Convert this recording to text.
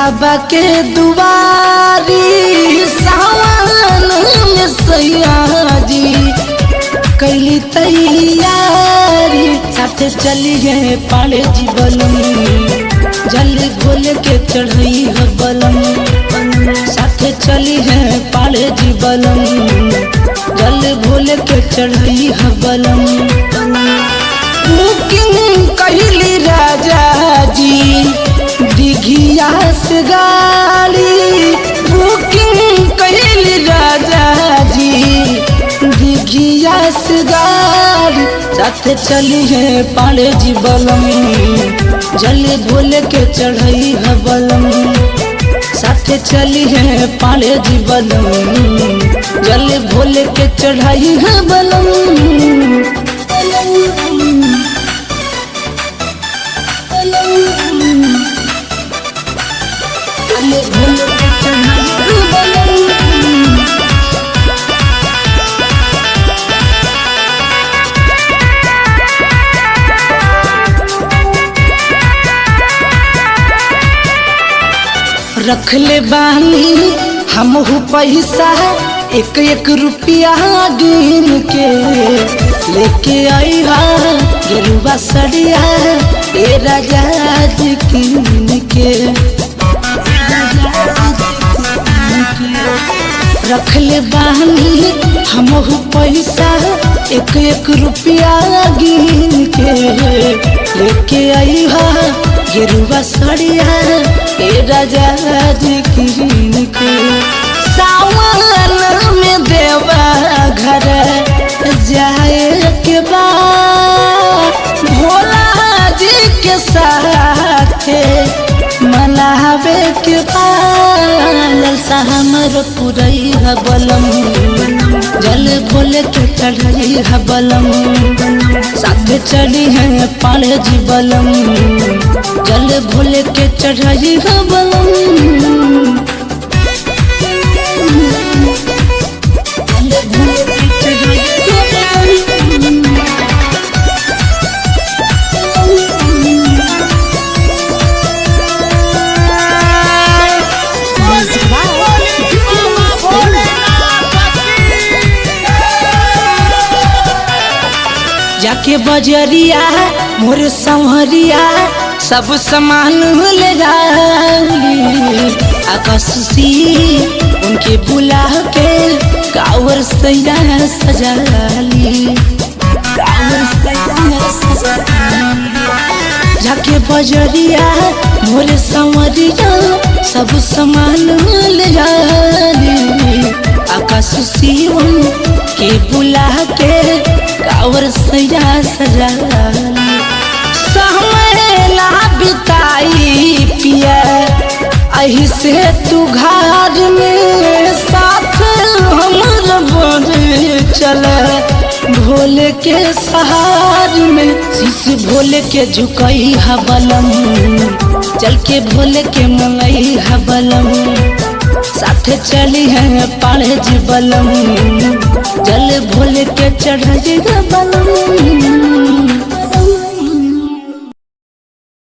बाबा के दुआरी सावन में सैया जी कैली तैयारी साथे चली है पाले जी बलम जल घोल के चढ़ई है बलम साथे चली है पाले जी बलम जल घोल के चढ़ई है बलम बुकिंग कहली राजा जी दिघिया से गाड़ी बुकिंग कहली राजा जी दिघिया से गाड़ी साथे चली है पाले जी बलम जल घोल के चढ़ई है बलम साथे चली है पाले जी बलम जल घोल के चढ़ई है बलम रख ले बानी हमहू पैसा एक एक रुपया गिन के लेके आई हा गेरुआ सड़िया ए राजा जी कीन के रख ले बानी हमहू पैसा एक एक रुपया गिन के लेके आई हा गेरुआ सड़िया ए राजा जी कीन के सावन में देवा घर जाए के बाद भोला जी के साथ मनावे के बाद हमर पुरई है बलम जल घोल के चढ़ई है बलम साथे चली है पाले जी बलम जल घोल के चढ़ई है बलम जाके बजरिया मोर संवरिया सब सामान ले जाली आकाशी उनके बुला के कावर सैया सजाली जाके बजरिया मोर संवरिया सब सामान ले जाली आकाशी उनके बुला के कावर सैया सजाली सहमेला बिताई पिया अही से तू घर में साथ हमर बड़े चल भोले के सहार में शीश भोले के झुकई है बलम चल के भोले के मंगई है बलम साथे चली है पाले जी बलम जल भोले के चढ़ई है बलम।